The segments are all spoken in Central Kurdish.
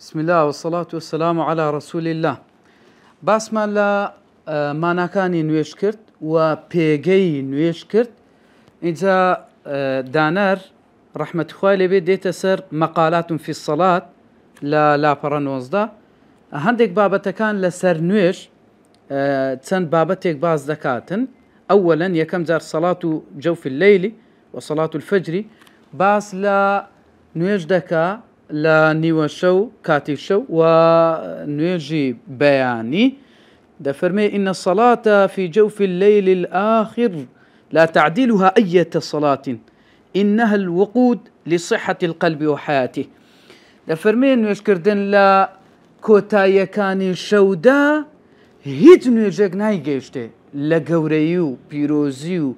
بسم الله والصلاة والسلام على رسول الله. باسمان لا ماناكاني نوێژ کرد و پێگەی نوێژ کرد. اینجا دانار رحمة خوای لێبێ دێتە سەر مەقالات في الصلاة لە لاپەڕە 19 هەندێک بابەتەکان لەسەر نوێژ چەند بابەتێک باز دەکاتن. أولا یەکەم جار صلاة جوف الليل وصلاة الفجر باس لە نوێژ دەکا لا نيوة شو كاتي شو ونيجي بياني دفرمي إن الصلاة في جوف الليل الآخر لا تعديلها أية صلاة إنها الوقود لصحة القلب وحياته. دفرمي إنه يشكردن لا كوتايا كاني شودا هيت نيجيك نايجيشته لا قوريو بيروزيو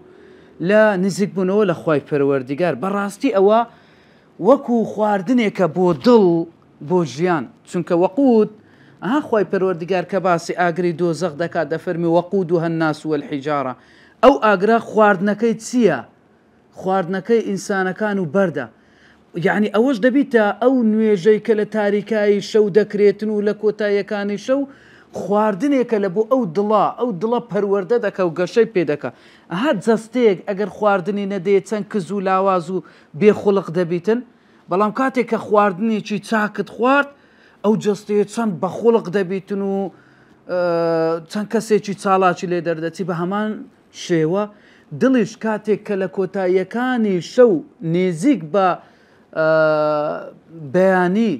لا نزيك بنو لا خواي پروردگار براستي أوا وەکو خواردنێکە بۆ دڵ بۆ ژیان چونکە وەقود خی پەروەردگار کە باسی ئاگری دۆزەق دەکات دەفەرمی وەقودها الناس والحیجارە. ئەو ئاگرا خواردنەکەی چییە؟ خواردنەکەی ئینسانەکان و بەردە. یعنی ئەوەش دەبیتە ئەو نوێژەی کە لە تاریکایی شەو دەکرێتن و لە کۆتاییەکانی شەو خواردنێکە لە بۆ ئەو دڵە پەروەردە دەکە و گەشەی پێ دەکە. جەستەیەک ئەگەر خواردنی نەدەیە چەند کز و لاواز و بێخوڵق دەبیتن، بەڵام کاتێک کە خواردنێکی چاکت خوارد ئەو جەستەیە چەند بەخوڵق دەبیتن و چەند کەسێکی چالاکی لێ دەردەچی. بە هەمان شێوە دڵیش کاتێک کە لە کۆتاییەکانی شەو نێزیک بە بەیانی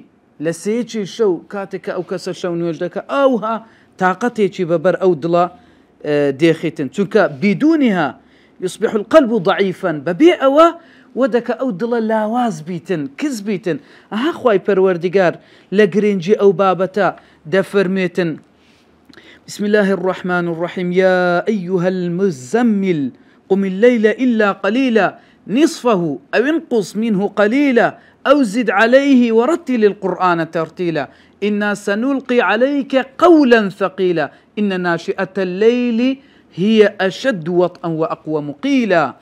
لە سێیەکی شەو کاتێک کە ئەو کەسە شەو نوێژ دەکە ئەوها تااقەتێکی بەبەر ئەو دڵە دێخیتن چونکە بیدونیها يصبح القلب ضعيفا بەبێ ئەوە ودەکە ئەو دڵە لاواز بیتن کز بیتن. خوای پەروەردگار لە گرنگی ئەو بابەتە دەفەرمێتن بسم الله الرحمن الرحيم يا أيها المزمل قم الليل إلا قليلا نصفه أو انقص منه قليلا أو زد عليه ورتل القرآن ترتيلا إنا سنلقي عليك قولا ثقيلا إن ناشئة الليل هي أشد وطئا وأقوم قيلا.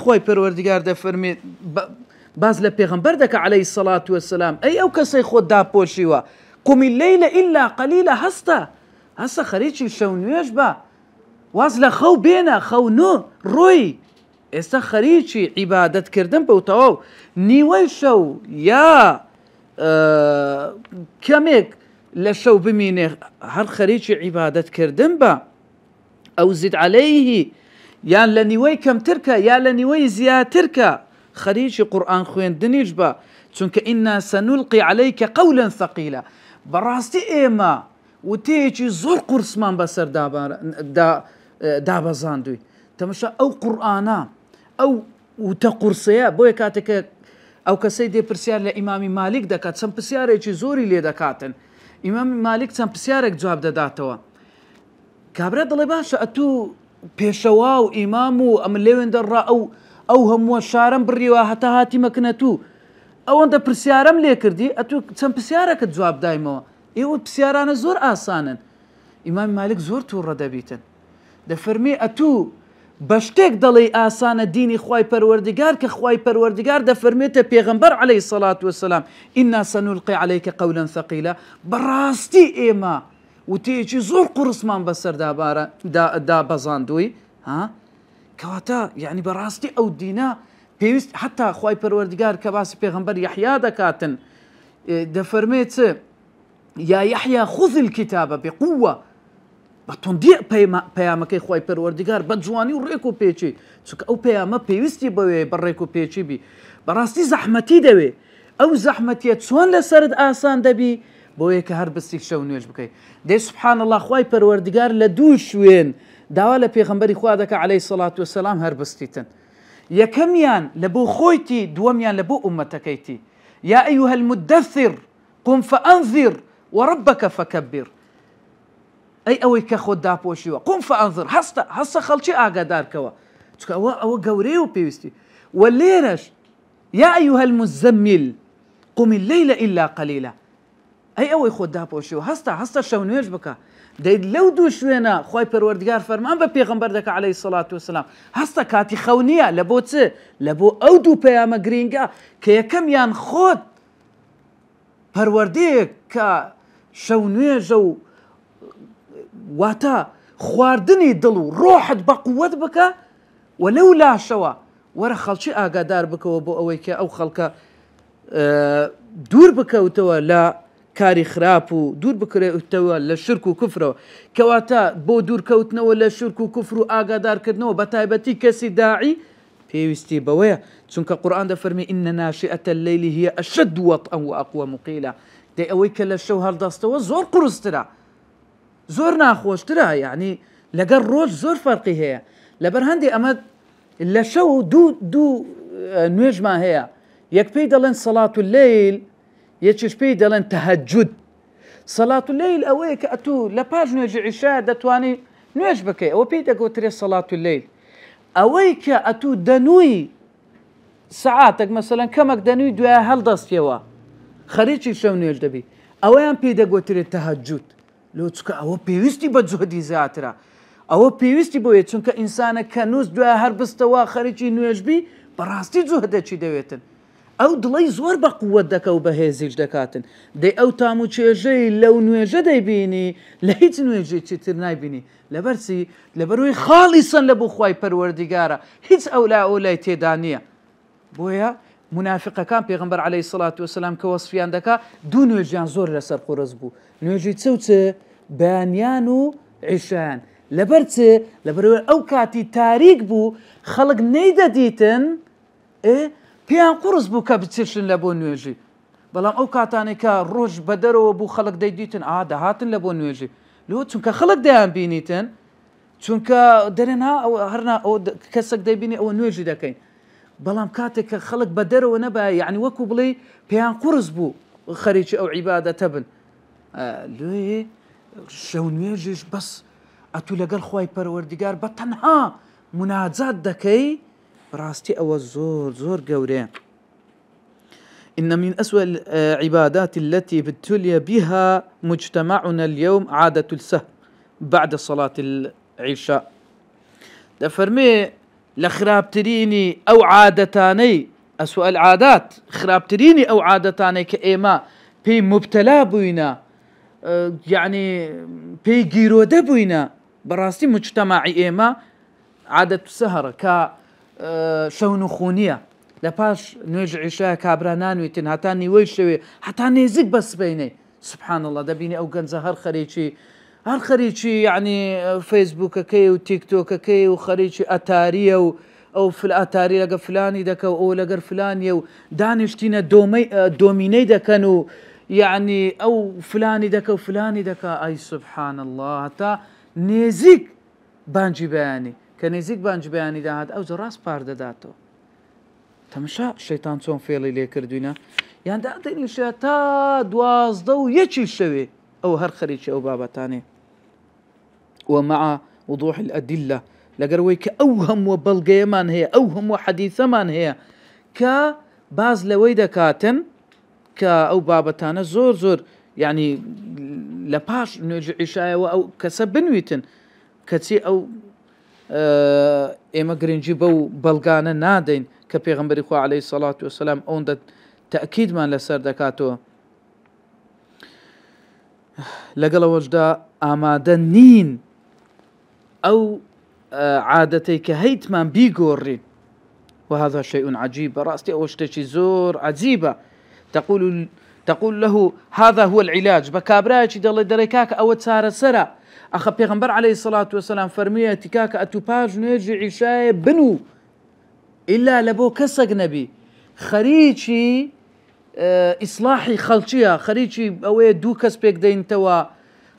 خوای پەروەردگار دەفەرمێت باز لە پێغەمبەر دەکە عليه الصلاة والسلام ئەی ئەو کەسەی خۆت داپۆشیوە قم الليل إلا قليلا هەستە خەریکی شەو نوێژ بە واز لە خەو بێنە خەو نۆ ڕۆی ئێستا خەریکی عیبادەتکردن بەو تەواو نیوەی شەو یا کەمێک لە شەو بمینێ هەر خەریکی عیبادەتکردن بە ئەو زید عليه یان لە نیوەی کەمترکە یا لە نیوەی زیاترکە خەریکی قورئان خوێندنیش بە چونکە ئینا سەنولقی عەلەیکە قەولا ثەقیلا. بەڕاستی ئێمە وتەیەکی زۆر قورسمان بەسەر دابەزاندووی. تەماشا ئەو قورئانە ئەو وتە قورسەیە بۆیە کاتێکە ئەو کەسەی دێ پرسیار لە ئیمامی مالیک دەکات چەند پرسیارێکی زۆری لێ دەکاتن. ئیمامی مالیک چەند پرسیارێک جواب دەداتەوە. کابرا دەڵێ باشە ئەتوو پێشەوا و ئیمام و ئەمە لێوێن دەڕا ئەو هەمووە شارەم بڕیوە هەتا هاتی مەکنەتوو ئەوەندە پرسیارەم لێ کردی ئەتوو چەند پرسیارەکەت جواب دایمەوە. ئێوە پرسیارانە زۆر ئاسانن. ئیمامی مالیک زۆر تووڕە دەبیتن دەفەرمێ ئەتوو بە شتێک دەڵێ ئاسانە دینی خوای پەروەردگار کە خوای پەروەردگار دەفەرمێتە پێغەمبەر عليه الصلاة والسلام ئینا سەنولقی عەلەیکە قەولا ثەقیلا. بەڕاستی ئێمە وتەیەکی زۆر قورسمان بەسەر دابەزاندووی کەواتە یعنی بەڕاستی ئەو دینە پێویست حتا خوای پەروەردگار کە باسی پێغەمبەر یەحیا دەکاتن دەفەرمێت یا یەحیا خذ الکتابە بقوة بەتوندی پەیامەکەی خوای پەروەردگار بە جوانی و ڕێک و پێچی چونکە ئەو پەیامە پێویستی بەوێ بە ڕێک و پێچی بی. بەڕاستی زەحمەتی دەوێ ئەو زەحمەتیە چۆن لەسەرت ئاسان دەبی بۆیە کە هەر بستی شەو نوێژ بکەیت. دەی سوبحان الله خوای پەروەردگار لە دوو شوێن داوا لە پێغەمبەری خوا دەکە عليه الصلاة والسلام هەر بستیتن. یەکەمیان لە بۆ خۆیتی دووەمیان لە بۆ ئومەتەکەیتی. یا ئەیها المدەثر قم فأنذر وربك فكبر. ئەی ئەوەی کە خۆت داپۆشیوە قم فأنذر هەستە خەڵکی ئاگادارکەوە چونکە ئەوە گەورەیە و پێویستی. ولێرەش یا ئەیها المزمل قم الليل إلا قليلا. ئەی ئەوەی خۆت داپۆشیوە هەستە شەو نوێژ بکە. دەیت لەو دوو شوێنە خوای پەروەردگار فەرمان بە پێغەمبەر دەکە عليه الصلاة والسلام هەستە کاتی خەو نییە لە بۆ چ لە بۆ ئەو دوو پەیامە گرینگە کە یەکەمیان خۆت پەروەردەیەک کە شەو نوێژە و واتە خواردنی دڵ و ڕۆحت بە قووەت بکە و لەو لاشەوە وەرە خەڵکی ئاگادار بکەوە بۆ ئەوەی کە ئەو خەڵکە دوور بکەوتەوە لە کاری خراپ و دوور بکرێتەوە لە شرک و کوفرەوە کەواتە بۆ دوورکەوتنەوە لە شرک و کوفر و ئاگادارکردنەوە بە تایبەتی کەسی داعی پێویستی بەوەیە چونکە قورئان دەفەرمێ ئین ناشئة الليل هي أشد وطئا وأقوم قيلا دەی ئەوەی کە لە شەو هەڵدەستەوە زۆر قورسترە زۆر ناخۆشترە یعنی لەگەڵ ڕۆژ زۆر فەرقی هەیە لەبەر هەندێ ئەمە لە شەو دوو نوێژمان هەیە یەک پێی دەڵێن سەڵات اللەیل یەکیش پێی دەڵێن تەهەجود سەڵات اللەیل ئەوەیە کە ئەتوو لە پاش نوێژی عیشا دەتوانی نوێژ بکەی ئەوە پێی دەگوترێت سەڵات اللەیل ئەوەی کە ئەتوو دەنووی سعاتێک مەسەلەن کەمێک دەنووی دوایە هەڵدەستیەوە خەریکی شەو نوێژ دەبی ئەوەیان پێی دەگوترێت تەهەجود لۆ چکە ئەوە پێویستی بە جوهدی زیاترە ئەوە پێویستی بۆیە چونکە ئینسانە کە نووس دوای هەربستەوە خەریکی نوێژبی بەڕاستی جوهدەچی دەوێتن ئەو دڵی زۆر بە قووەت دەکە و بەهێزیش دەکاتن دەی ئەو تام و چێژەی لەو نوێژە دەیبینی لە هیچ نوێژێکی تر نایبینی لەبەرچی لەبەرەوەی خاڵیسەن لە بۆ خوای پەروەردیگارە هیچ ئەولای تێدا نییە بۆیە منافقەکان پێغەمبەر عەلەیهی سەڵات وەسەلام کە وەسفیان دەکا دوو نوێژیان زۆر لەسەر قورس بوو نوێژی چەوچە بەیانیان و عیشایان لەبەر چ لەبەرەوەی ئەو کاتی تاریک بوو خەڵک نەیدەدیتن پێیان قورس بوو کە بچێشن لە بۆ نوێژی بەڵام ئەو کاتانێک کە ڕۆژ بە دەرەوە بوو خەڵک دەیدیتن دەهاتن لە بۆ نوێژی لۆ چونکە خەڵک دەیان بینیتن چونکە دەرێنها هەرنا ئەو کەسێک دەیبینی ئەوە نوێژی دەکەین بەڵام کاتێک کە خەڵک بە دەرەوە نەبە یعنی وەکو بڵێ پێیان قورس بوو خەریکی ئەو عیبادەتە بن لێ شەو نوێژیش بەس ئەتوو لەگەڵ خوای پەروەردیگار بە تەنها مناجات دەکەی بڕاستی ئەوە زۆر گەورەیە إن من أسوأ العبادات التي ابتلي بها مجتمعنا اليوم عادة السهر بعد صلاة العشاء دەفەرمێ لە خراپترینی ئەو عادەتانەی ئەسوأ العادات خراپترینی ئەو عادەتانەی کە ئێمە پێی مبتەلا بووینە یعنی پێی گیرۆدە بووینە بەڕاستی مجتەماعی ئێمە عادەت سەهرە کە شەون و خونیە لە پاش نوێژ عیشا کابرا نانوێتن هەتا نیوەی شەوێ هەتا نێزیک بە سبەینەی سبحان الله دەبینی ئەو گەنجە هەر خەریکی یعنی فەیسبووکەکەی و تیکتۆکەکەی و خەریکی ئەتاریە و ئەو ئەتاری لەگە فلانی دەکە و ئەو لەگەر فلانیە و دانیشتینە دۆمینەی دەکەن و یعنی ئەو فلانی دەکە ئای سبحان الله هەتا نێزیک بانجی بەیانی کە نێزیک بانج بەیانی داهات ئەو ڕاست پار دەداتەوە تەماشا شەیتان چۆن فێڵی لێ کردوینە یان دادەنیشە تا 12 شەوێ ئەو هەر خەریکی ئەو بابەتانێ ومع وضوح الأدلة لەگەرەوەی کە ئەو هەموو بەڵگەیەمان هەیە ئەو هەموو حەدیثەمان هەیە کە باز لەوەی دەکاتن کە ئەو بابەتانە زۆر یعنی لە پاش نوێژی عیشایەوە ئەو کەسە بنویتن کەچی ئەو ئێمە گرنگی بەو بەڵگانە نادەین کە پێغەمبەری خوا عەلەیهی سەڵات وەسەلام ئەوەندە تەئکیدمان لەسەر دەکاتەوە لەگەڵەوەشدا ئامادە نین ئەو عادەتەی کە هەیتمان بیگۆڕین وهذا شيء عجيب بەڕاستی ئەوە شتێکی زۆر عجیبە تقول له هذا هو العلاج بكابرايتي دڵێ دەڵێ کاکە ئەوە چارەسەرە ئەخە پێغەمبەر عەلەیهی سەڵات وەسەلام فەرموویەتی کاکە ئەتوو پاش نوێژی عیشایە بنوو ئیلا لە بۆ کەسێک نەبی خەریکی ئیسلاحی خەڵکیە خەریکی ئەوەیە دوو کەس پێک دەینتەوە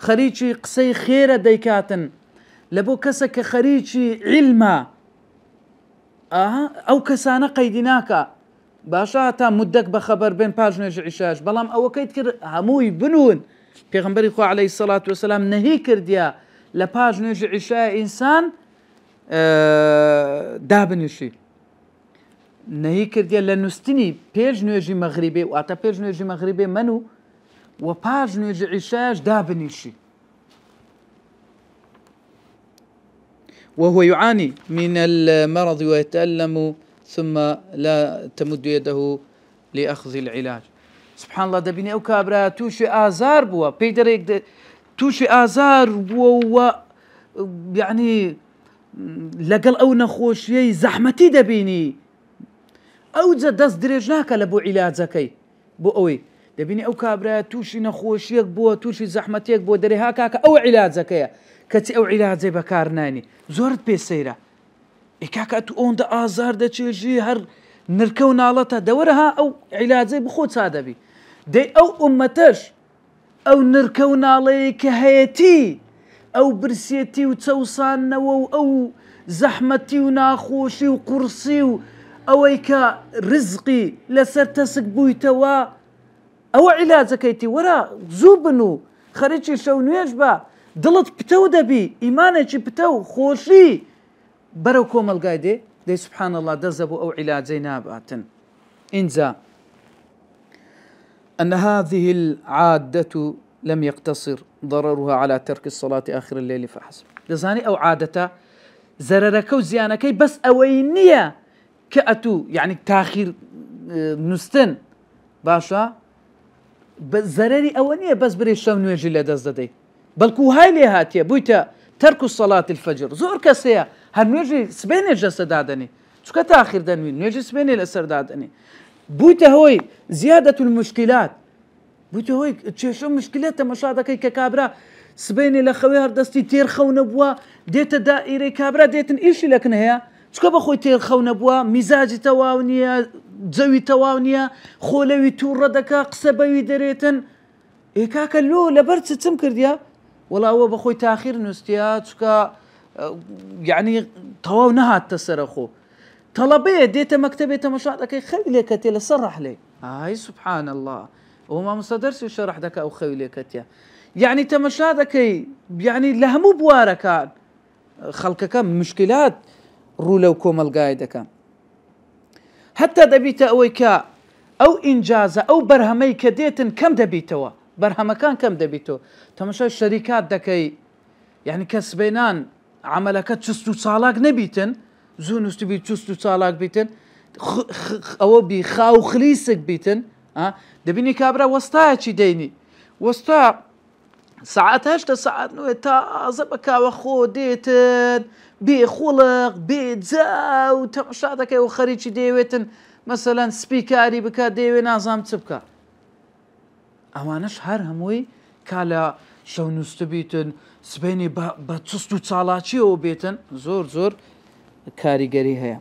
خەریکی قسەی خێرە دەیکاتن لە بۆ کەسێک کە خەریکی عیلمە ئەو کەسانە قەیدی ناکە باشە تا مدەک بە خەبەر بێن پاش نوێژی عیشاش بەڵام ئەوەکەیت کرد هەمووی بنون پێغەمبەری خوا عەلەیهی سەڵات وەسەلام نەهی کردیە لە پاش نوێژی عیشای ئینسان دابنیشی نەهی کردیە لە نووسنی پێش نوێژی مەغریبێ واتە پێش نوێژی مەغریبێ منو و پاش نوێژی عیشایش دابنیشی وهو يعاني من المرض ويتألم ثم لا تمد يده لأخذ العلاج سبحان الله دەبینی ئەو کابرا تووشی ئازار بووە پێی دەرێک تووشی ئازار بووە یعنی لەگەڵ ئەو نەخۆشیەی زەحمەتی دەبینی ئەوجە دەست درێژ ناکە لە بۆ عیلاجەکەی بۆ ئەوەی دەبینی ئەو کابرا تووشی نەخۆشیەک بووە تووشی زەحمەتێک بۆ دەرێ ها کاکە ئەو عیلاجەکەیە کەچی ئەو عیلاجەی بەکار نانی زۆرت پێ سەیرە ئێکاکە تو ئەوەندە ئازار دەچێژی هەر نرکە و ناڵەتە دەوەرەها ئەو عیلاجەی بخۆ چا دەبی دەی ئەو ئومەتەش ئەو نرکە و ناڵەیە کە هەیەتی ئەو برسێتی و چەوسانەوە و ئەو زەحمەتی و ناخۆشی و قورسی و ئەوەی کە ڕزقی لەسەر تەسک بوویتەوە ئەوە عیلاجەکەیتی وەرە زوو بن و خەریکی شەو نوێژ بە دڵت پتە و دەبی ئیمانێکی پتە و خۆشی بەرەو کۆمەلگای دێ دەی سبحان الله دەزە بۆ ئەو عیلاجەی ناباتن اینجا أن هذه العادة لم يقتصر ضررها على ترك الصلاة آخر الليل فحسب دەزانی ئەو عادەتە زەرەرەکە و زیانەکەی بەس ئەوەی نییە کە ئەتوو یعنی تاخیر نووسن باشە زەرەری ئەوە نییە بەس برێ شەو نوێژی لە دەست دەدەیت بەڵکو های لێ هاتیە بوویتە تەرک الصلاة الفجر زۆر کەس هەیە هەر نوێژی سبێنێ لەسەر دادەنی چونکە تاخیر دەنوین نوێژی سبێنێ لەسەر دادەنی بوویتە هۆی زیادەت المشکلات بوویتە هۆی کێشە مشکلات تەمەشا دەکەی کە کابرا سبێنێ لە خەوێ هەردەستی تێرخەونە بووە دێتە دائیرەی کابرا دێتن ئیشی لەکن هەیە چکە بەخۆی تێرخەونە بووە میزاجی تەواو نییە جەوی تەواو نییە خۆلەوی تووڕە دەکا قسە بەوی دەرێتن ئێکاکە لۆ لەبەر چم کردیا وەڵاوە بەخۆی تاخیر نووسیا چکە یعنی تەواو نەهاتە سەرخۆ تەڵەبەیە دێتە مەکتەبێ تەمەشا دەکەی خەوی لێکەتێ لەسەر ڕەحلێ ئای سبحان الله ئەو مامۆستا دەرسی شەڕح دەکا ئەو خەوی لێکەتە یعنی تەمەشا دەکەی یعنی لە هەموو بوارەکان خەڵکەکە مشکلات ڕوو لەو کۆمەلگای دەکەن حتا دەبیتە ئەوەی کە ئەو ئینجازە ئەو بەرهەمەی کە دێتن کەم دەبیتەوە بەرهەمەکان کەم دەبیتەوە تەمەشای شەریکات دەکەی یعنی کەسبێنان عملەکە چست و چالاک نەبیتن زوو نووسبی چست و چالاک بیتن ئەوە بی خاو خلیسک بیتن دەبینی کابرا وەستایەکی دەینی وەستا ساعت 8 ساعت تازە بە کاوە خۆ دێتن بێ خوڵق بێ جا و تەماشا دەکەی و خەریکی دەیەوێتن مەسەلەن سپیکاری بکە دەیەوێ نازام چ بکە ئەوانش هەر هەمووی کا لە شەو نووسە بیتن سبێنی بە چست و چالاکیەوە بێتن زۆر زۆر کاریگەری هەیە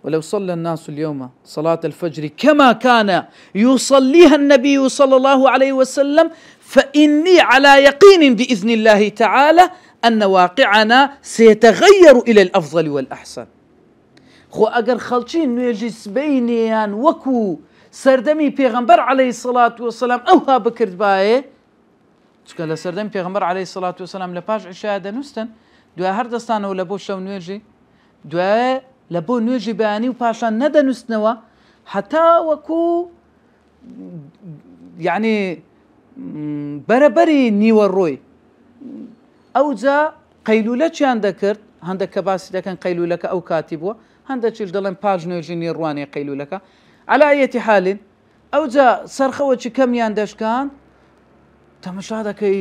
ولو صلى الناس اليوم صلاة الفجر كما كان يصليها النبي صلى الله عليه وسلم فإني على يقين بإذن الله تعالى أن واقعنا سيتغير إلى الأفضل والأحسن خو أجر خلشين نجس بينيان وكو سردمي پیغمبر عليه الصلاة والسلام أوها بكرد بايه چکە سردمي پیغمبر عليه الصلاة والسلام لپاش عشاء دنوستن دوای هەر دەستانەوە لە بۆ شەو نوێژی دوای لە بۆ نوێژی بەیانی و پاشان نەدەنووسنەوە حتا وەکو یعنی بەرەبەری نیوەڕۆی ئەوجا قەیلولەچیان دەکرد هەندێک کە باسی دەکەن قەیلولەکە ئەو کاتی بووە هەندێکیش دەڵێن پاش نوێژی نیڕوانی قەیلولەکە على ئەیەتی حالین ئەوجا سەرخەوەکی کەمیان دەشکان تەمەشا دەکەی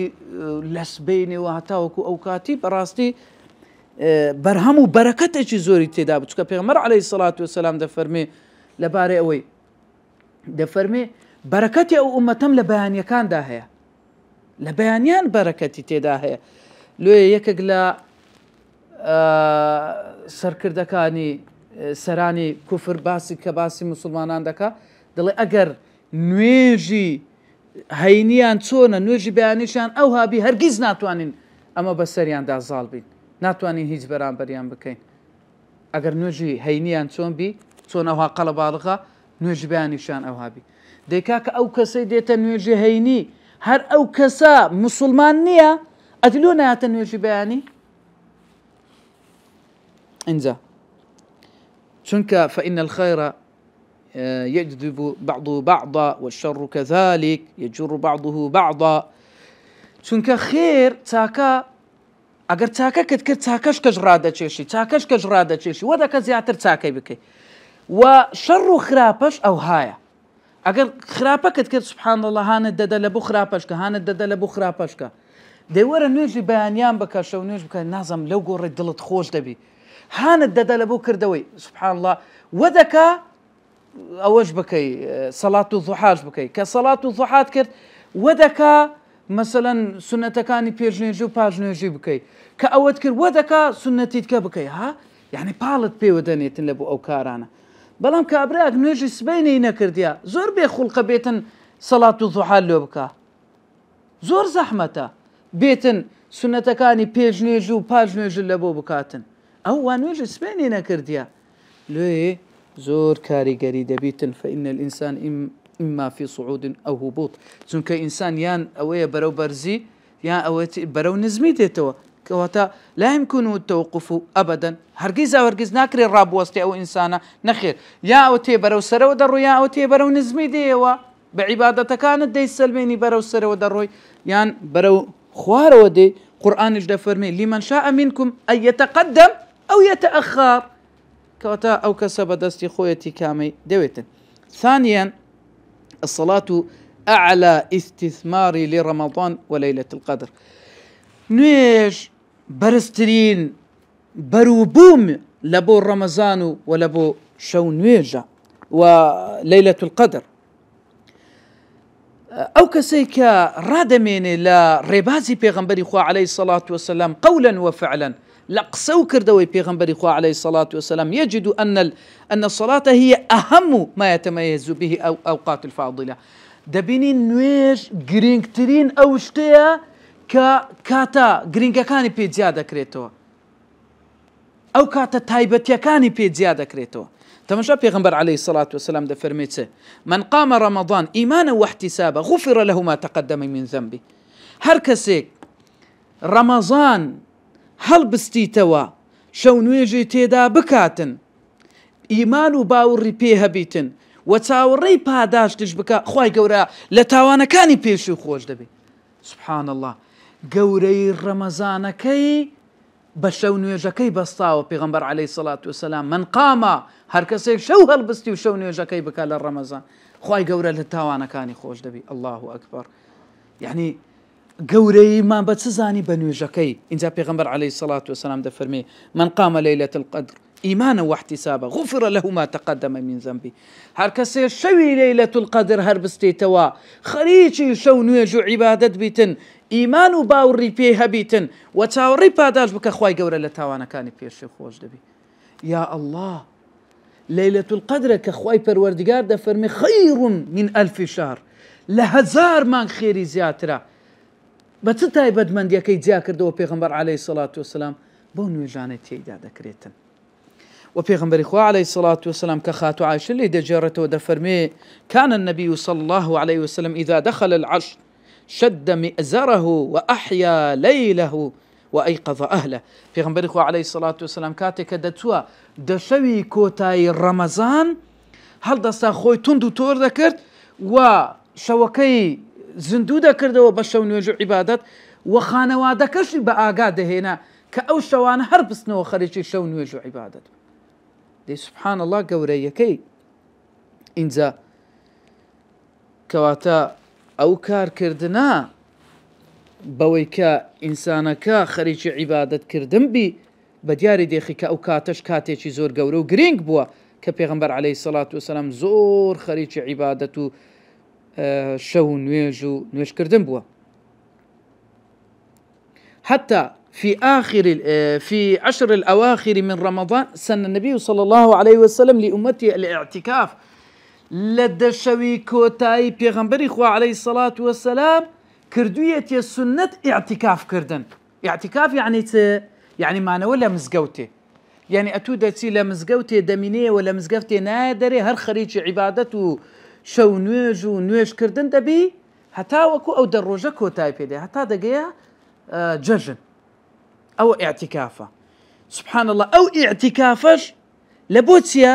لەسبینەوە هەتاوەکو ئەو کاتی بەڕاستی بەرهەم و بەرەکەتێکی زۆری تێدا بوو چکە پێغەمبەر عەلەیهی سەڵات وسەلام دەفەرمێ لەبارەی ئەوەی دەفەرمێ بەرەکەتی ئەو ئومەتەم لە بەیانیەکاندا هەیە لە بەیانیان بەرەکەتی تێدا هەیە لێ یەکێک لە سەرکردەکانی سەرانی کوفر باسی کە باسی موسڵمانان دەکا دەڵێ ئەگەر نوێژی هەینیان چۆنە نوێژی بەیانیشیان ئەو هابی هەرگیز ناتوانین ئەمە بەسەریاندا زاڵ بین ناتوانین هیچ بەرامبەریان بکەین ئەگەر نوێژی هەینیان چۆن بی چۆن ئەوها قەڵە باڵغا نوێژی بەیانیشیان ئەو هابی دەیکا کە ئەو کەسەی دێتە نوێژی هەینی هەر ئەو کەسە موسڵمان نییە ئەدلۆ نایاتە نوێژی بەیانی اینجا چونکە فإن الخير يجذب بعضه بعضا والشر كذلك يجر بعضه بعضا چونکە خێر چاکە ئەگەر چاکەکەت کرد چاکەش کەش ڕادەچێشی چاکەش کەش ڕادەچێشی وە دەکە زیاتر چاکەی بکەی و شەڕ و خراپەش ئەو هایە ئەگەر خراپەکەت کرد سبحان الله هانت دەدە لە بۆ خراپەشکە هانت دەدە لە بۆ خراپەشکە دەیوەرە نوێژی بەیانیان بکە شەو نوێژ بکە نازم لەو گۆڕێ دڵت خۆش دەبی هانت دەدە لە بۆ کردەوەی سبحان الله وەدەکە ئەوەش بکەی سەڵات و ضوحاش بکەی کە سەڵات و ضوحات کرد وەدەکە مەسەلەن سونەتەکانی پێشنوێژی و پاشنوێژی بکەی کە ئەوەت کرد وەدەکە سونەتیت کە بکەی ها یعنی پاڵت پێوە دەنێتن لە بۆ ئەو کارانە بەڵام کابراک نوێژی سبەینەی نەکردیا زۆر بێ خوڵقە بێتن سەڵات و ضوحات لێ بکە زۆر زەحمەتە بێتن سونەتەکانی پێشنوێژ و پاشنوێژ لە بۆ بکاتن ئەو وا نوێژی سبەینەی نەکردیا لێ زۆر کاریگەری دەبیتن فإن الإنسان إما في صعود أو هبوط چونکە ئینسان یان ئەوەیە بەرەو بەرزی یان ئەوە بەرەو نزمی دێتەوە کەواتە لا يمكن التوقف أبدا هەرگیز ناکرێت ڕابوەستی ئەو ئینسانە نەخێر یا ئەو تێ بەرەو سەرەوە دەڕۆی یا ئەو تێ بەرەو نزمی دێەوە بە عیبادەتەکانت دەی سەلمێنی بەرەو سەرەوە دەڕۆی یان بەرەو خوارەوە دێ قورئانیش دەفەرمێ لمن شاء منكم أن يتقدم أو يتأخر کەواتە ئەو کەسە بەدەستی خۆیەتی کامەی دەوێتن ثانيا الصلاة أعلى استثمار لرمضان وليلة القدر نوێژ بەرزترین بەروبووم لە بۆ ڕەمەزان و لە بۆ شەو نوێژە و لەیلەة القدر ئەو کەسەی کە ڕادەمێنێ لە ڕێبازی پێغەمبەری خوا عەلەیهی الصەلاة وەسەلام قەولا وفعلا لقسو كردوي بيغمبري خو عليه الصلاة والسلام يجد أن الصلاة هي أهم ما يتميز به أوقات الفاضلة دبيني نويش جرينكترين أو شتيا كاتا جرينكا كاني بي زيادة كريتو أو كاتا تايبتيا كاني بي زيادة كريتو تمشى بيغمبر عليه الصلاة والسلام ده فرميته من قام رمضان إيمانا واحتسابا غفر له ما تقدم من ذنبه هركسيك رمضان هەڵبستیتەوە شەو نوێژی تێدا بکاتن ئیمان و باوەڕی پێ هەبیتن و چاوەڕێی پاداشتش بکە خوای گەورە لە تاوانەکانی پێشوو خۆش دەبێت سبحان الله گەورەی ڕەمەزانەکەی بە شەو نوێژەکەی بەستاوە پێغەمبەر عەلەیهی الصەلاة وەسەلام من قامە هەر کەسێک شەو هەڵبستی و شەو نوێژەکەی بکە لە ڕەمەزان خوای گەورە لە تاوانەکانی خۆش دەبێت الله ئەکبەر یعنی گەورەیمان بە چ زانی بە نوێژەکەی اینجا پێغەمبەر عەلەیهی الصەلاة وەسەلام دەفەرمێ من قام ليلة القدر إيمانا واحتسابا غفر له ما تقدم من ذنبه هر کەسێ شەوی ليلة القدر هەر بستێتەوە خەریکی شەو نوێژ و عیبادەت بیتن ئیمان و باوەڕی پێ هەبیتن و چاوەڕێی پاداش بکە خوای گەورە لە تاوانەکانی پێشوو خۆش دەبێت یا الله ليلة القدر کە خوای پەروەردگار دەفەرمێ خەیر من ألف شهر لە هەزار مانگ خێری زیاترە بە چ تایبەتمەندیەکەی جیا کردەوە پێغەمبەر عەلەیهی الصەلاة وەسەلام بۆ نوێژانەی تێیدا دەکرێتن و پێغەمبەری خوا عەلەیهی الصەلاة وەسەلام کە خاتو عایشە لێی دەجێڕێتەوە دەفەرمێ كان النبي صلى الله عليه وسلم إذا دخل العشر شد مئزره وأحيا ليله وأيقظ أهله پێغەمبەری خوا عەلەیهی الصەلاة وەسەلام کاتێک کە دەچووە دەشەوی کۆتایی ڕەمەزان هەڵدەستا خۆی توند و تۆر دەکرد و شەوەکەی زندوو دەکردەوە بە شەو نوێژ و عیبادەت و خانەوادەکەشی بە ئاگا دەهێنا کە ئەو شەوانە هەر بستنەوە خەریکی شەو نوێژ و عیبادەت دەی سبحان الله گەورەیەکەی اینجا کەواتە ئەو کارکردنە بەوەی کە ئینسانەکە خەریکی عیبادەتکردن بی بە دیاری دێخی کە ئەو کاتەش کاتێکی زۆر گەورە و گرنگ بووە کە پێغەمبەر عەلەیهی الصەلاة وەسەلام زۆر خەریکی عیبادەت و شەو نوێژ و نوێژکردن بووە حتى في عشر الأواخر من رمضان سن النبي صلى الله عليه وسلم لأمته الاعتكاف لدى شوي كوتاي بيغمبري خوا عليه الصلاة والسلام كردوية سنة اعتكاف كردن اعتكاف يعني معنى ولا مزقوتي يعني أتودتي لمزقوتي دمينية ولا مزقوتي نادري هر خريج عبادته شەو نوێژ و نوێژکردن دەبی هەتا وەکو ئەو دەڕۆژە کۆتای پێدێ هەتا دەگەیە جەژن ئەوە ئیعتیکافە سبحان الله ئەو ئیعتیکافەش لە بۆ چییە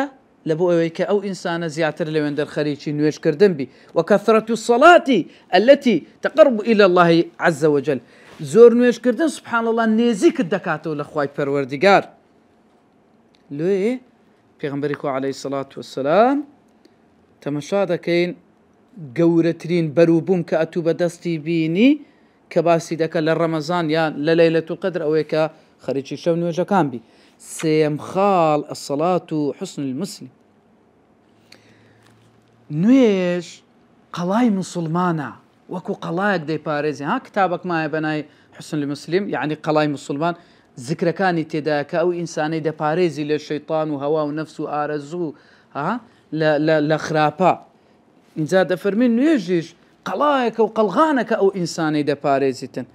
لە بۆ ئەوەی کە ئەو ئینسانە زیاتر لەوێندەر خەریکی نوێژکردن بی وكثرة الصلاة التي تقرب إلى الله عز وجل زۆر نوێژکردن سبحان الله نێزیکت دەکاتەوە لە خوای پەروەردگار لێ پێغەمبەری خوا عەلەیهی الصەلاة وەسەلام تەمەشا دەکەین گەورەترین بەروبووم کە ئەتوو بەدەستی بینی کە باسی دەکە لە ڕەمەزان یان لە لەیلەتول قەدر ئەوەیە کە خەریکی شەو نوێژەکان بی. سێم خاڵ ئەسەڵات و حوسن المسلم. نوێژ قەڵای مسلمانە، وەکو قەڵایەک دەیپارێزی. ها کتابێک مایە بەنای حوسن المسلم، یعنی قەڵای مسلمان، ذکرەکانی تێدایە کە ئەو ئینسانەی دەپارێزی لە شەیطان و هەوا و نەفس و ئارەزوو لە خراپە. اینجا دەفەرمین نوێژیش قەڵایەکە و قەڵغانەکە ئەو ئینسانەی دەپارێزیتن.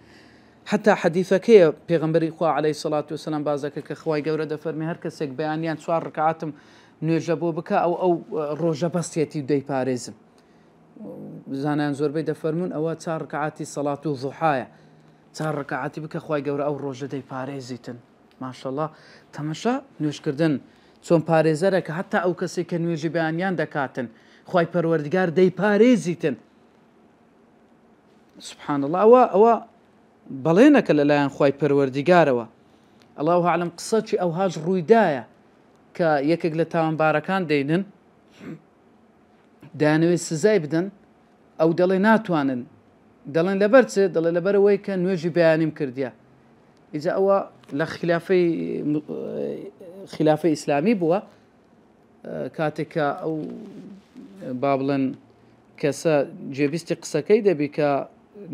حتا حەدیثەکەیە پێغەمبەری خوا عەلەیهی سەڵات وسەلام بازەکە کە خوای گەورە دەفەرمێ هەر کەسێک بەیانیان 4 ڕکعاتم نوێژە بۆ بکە ئەو ڕۆژە بەستێتی و دەیپارێزم. زانایان زۆربەی دەفەرمون ئەوە 4 ڕکعاتی سەڵات و ضوحایە، 4 ڕکعاتی بکە خوای گەورە ئەو ڕۆژە دەیپارێزیتن. ماشەڵڵا تەمەشا نوێژکردن چۆن پارێزەرە کە هەتا ئەو کەسێک کە نوێژی بەیانیان دەکاتن خوای پەروەردگار دەیپارێزیتن. سبحان الله. ئەوە بەڵێنەکە لەلایەن خوای پەروەردگارەوە. الله ئەعلەم قسەی ئەوهاش ڕوویدایە کە یەکێک لە تاوانبارەکان دەینن دەیانەوێت سزای بدەن، ئەو دەڵێ ناتوانن، دەڵێن لەبەر چێ؟ دەڵێ لەبەرەوەی کە نوێژی بەیانیم کردیە. ئیجا ئەوە لە خلافەی ئیسلامی بووە کاتێککە ئەو با بڵێن کەسە جێبیستی قسەکەی دەبی کە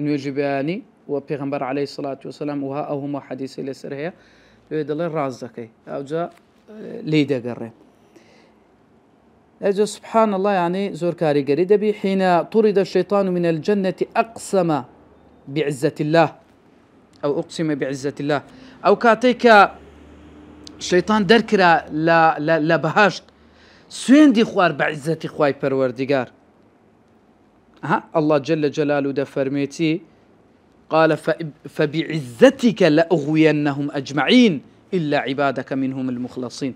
نوێژی بەیانی و پێغەمبەر عەلەیهی سەڵات وسەلام وها ئەو هەموو حەدیثی لەسەر هەیە لێ دەڵێ ڕاز دەکەی، ئەوجا لێی دەگەڕێ. أجل سبحان الله يعني زور كاريجري دبي حين طرد الشيطان من الجنة أقسم بعزة الله أو أقسم بعزة الله أو كاتيك شيطان دركرا لا بهاشت سوين دي خوار بعزة خواي پروردگار. ها الله جل جلاله ده فرميتي قال فبعزتك لأغوينهم أجمعين إلا عبادك منهم المخلصين.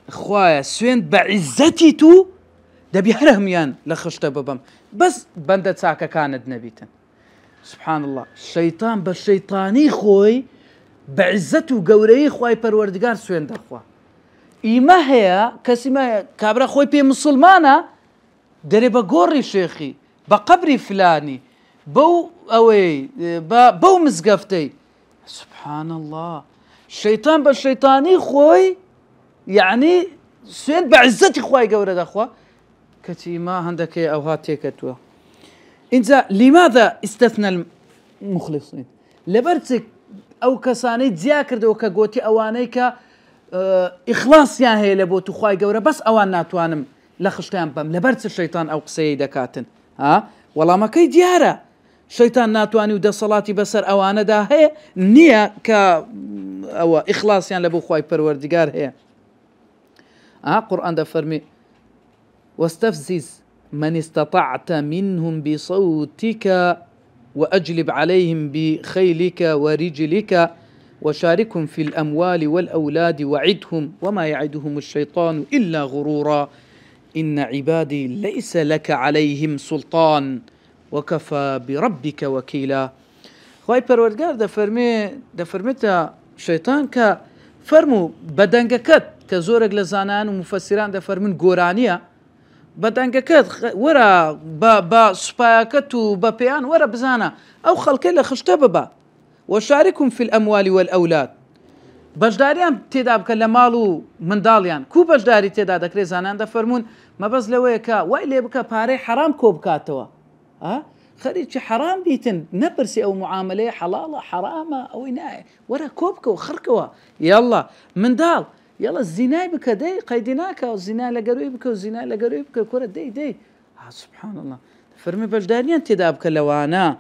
خوايا سوين بعزتي تو دبي هرهميان لخشت ببم بس بندت ساكا كانت نبيتا. سبحان الله. الشيطان بالشيطاني خوي بعزته قوري خواي پروردگار سوين دخوا إيما هي كسي ما كابرا خوي بي مسلمانا دري بقوري شيخي بقبري فلاني بو اوي بو مزقفتي. سبحان الله. الشيطان بالشيطاني خوي يعني سوين بعزتي خواي قورة دخوا كتي ما عندك أو هاتيكتوا. إنزا لماذا استثنى المخلصين؟ لبرتك أو كساني زياكر دو كقوتي أوانيك إخلاص يا هي لبوتو خواي قورة بس أوان ناتوانم لخشتان بام لبرت الشيطان أو قسي دكاتن. ها والله ما كي ديارة شيطان ناتواني ودا صلاتي بسر أوانا دا هي نية أو إخلاص يعني لبو خواي پروردگار هي. قرآن ده فرمي واستفزز من استطعت منهم بصوتك وأجلب عليهم بخيلك ورجلك وشاركهم في الأموال والأولاد وعدهم وما يعدهم الشيطان إلا غرورا إن عبادي ليس لك عليهم سلطان وكفى بربك وكيلا. خواهي پروردگار ده فرميتا شيطان كفرمو بدنگكت كزورك لزانان ومفسران ده فرمون قورانية بدنگكت ورا با سباياكت وبابيان ورا بزانا أو خلقي لخشتببا وشاركهم في الأموال والأولاد. بجداريان تيدا بك لمالو من داليان كو بجداري تيدا دكري زانان ده فرمون ما بز لويكا وإلي بك باري حرام كوبكاتوا. خريج حرام بيتن نبرسي أو معاملة حلالة حرامة أو إناء ورا كوبكا وخركوا يلا من دال يلا الزنا بك دي قيدناك والزنا لقروي بك والزنا لقروي بك كرة دي سبحان الله. فرمي بجداريان تدابك لوانا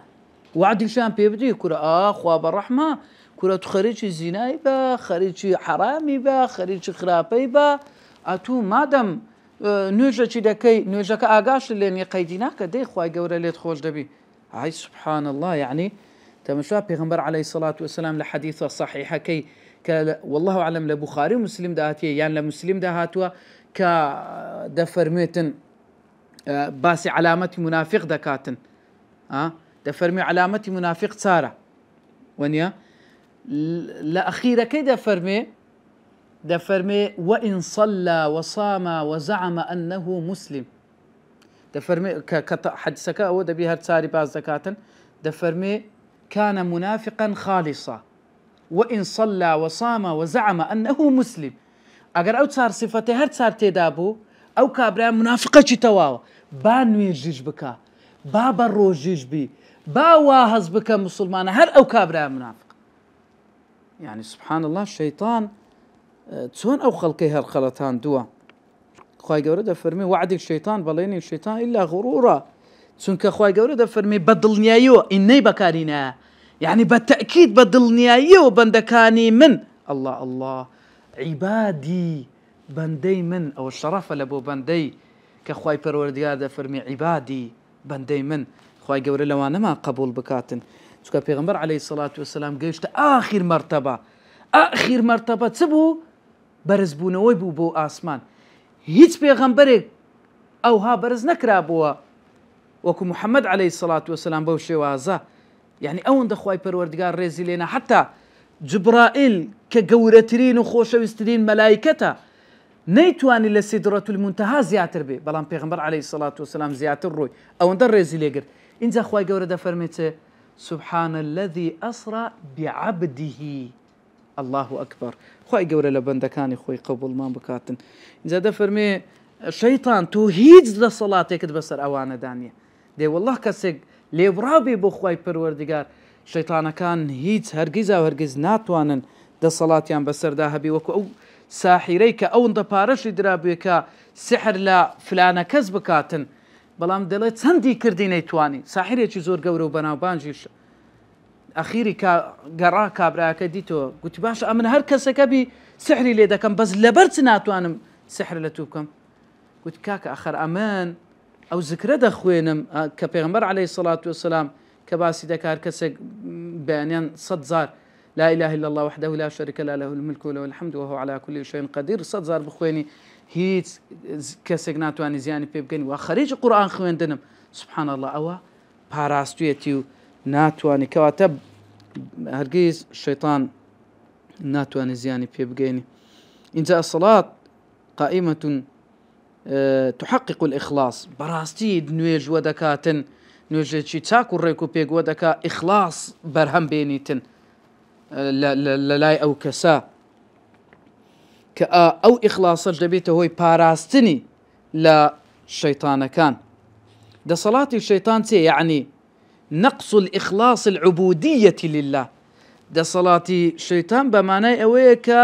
وعد شان بيبدي كرة خواب الرحمة كرة خريج الزنا با خريج حرامي با خريج خرابي با أتو مادم نوجه چی دکی نوجه که آگاش لینی قیدینا که دی خوای گوره لیت خوش دبی. عی سبحان الله. يعني تمشى پیغمبر عليه الصلاة والسلام لحديث صحيح كي والله أعلم لبخاري ومسلم دهاتي يعني لمسلم دهاتوا كدفرميتن باسي علامة منافق دكاتن دفرمي علامة منافق سارة ونيا لا أخيرا كي دفرمي وإن صلى وصام وزعم أنه مسلم دفرمي حديثك أو دبي هرتساري باز دكاتن دفرمي كان منافقا خالصا وإن صلى وصام وزعم أنه مسلم. أجر أو صار صفته هرتسار تدابو أو كابرا منافقة تواوا با نويجيج بكا با بروجيج بي با واهز بكا مسلمان هر أو كابرا منافق. يعني سبحان الله الشيطان تسون أو خلقي هالخلطان دوا خواي جورد فرمي وعد الشيطان بليني الشيطان إلا غرورا سنك خواي جورد فرمي بدل نيايو إني بكارينا يعني بالتأكيد بدل نيايو بندكاني من الله الله عبادي بندي من أو الشرف لبو بندي كخواي پروردگار فرمي عبادي بندي من خواي جورد لو أنا ما قبول بكاتن سكا پیغمبر عليه الصلاة والسلام قيشت آخر مرتبة تبو برزبونوي بو آسمان هيت پیغمبرێک ئەوها بەرز نەکرابووە وەکو محەممەد عليه الصلاة والسلام بەو شێوازە يعني ئەوەندە خوای پەروەردگار ڕێزی لێنە حتا جبرائیل کە گەورەترین و خۆشەویستترین مەلایکەتە نەیتوانی لە سیدرەة المونتەها زیاتر بێ بەڵام پێغمبەر عليه الصلاة والسلام زیاتر ڕۆی ئەوەندە ڕێزی لێگرت. اینجا خوای گەورە دەفەرمێتێ سبحان الذي أسرى بعبده الله أكبر. خوای گەورە لە بەندەکانی خۆی قبوڵمان بکاتن. اینجا دەفەرمێ شەیطان تۆ هیچ لە سەڵاتێکت بەسەر ئەوانە دانیە دێ والله کەسێک لێبڕابێ بۆ خوای پەروەردگار شەیطانەکان هیچ هەرگیز و هەرگیز ناتوانن دەسەڵاتیان بەسەردا هەبێ وەکو ئەو ساحیرەی کە ئەوەندە پارەشی درابووە کە سحر لە فلانە کەس بکاتن بەڵام دەڵێت چەندی کردی نەیتوانی ساحرێکی زۆر گەورە و بەناوبانجیش ئەخیری گەڕا کابراەکە دیتەوە گوتی باشە ئەمن هەر کەسەکە بی سحری لێ دەکەم بەس لەبەر چ ناتوانم سحر لە تو بکەم گوتی کاکە ئەخەر ئەمن ئەو زکرە دەخوێنم کە پێغمبەر عليه الصلاة والسلام کە باسی دەکات کەسێک بەیانیان 100,000 لا إله إلا الله وحده لا شريك له له الملك وله الحمد وهو على كل شيء قدير 100,000 بخوێنی هیچ کەسێک ناتوانانی زیانی پێ بگەنی و خەریج قورئان خوێندنم سبحان الله ئەوە پاراستویەتی و ناتوانانی کەواتە هەرگیز شەیطان ناتوانێت زیانی پێ بگەێنی. اینجا الصلاة قائمة تحقق الإخلاص بەڕاستی نوێژ وە دەکاتن نوێژێکی چاک و ڕێک و پێگوە دەکا ئیخلاص بەرهەم بێنیتن لە لای ئەو کەسە کە ئەو ئیخلاسەش دەبێتە هۆی پاراستنی لە شەیطانەکان. دەسەڵاتی شەیطان چێ یعنی نقص الإخلاص العبودية لله دەسەڵاتی شەیطان بەمانای ئەوەیە کە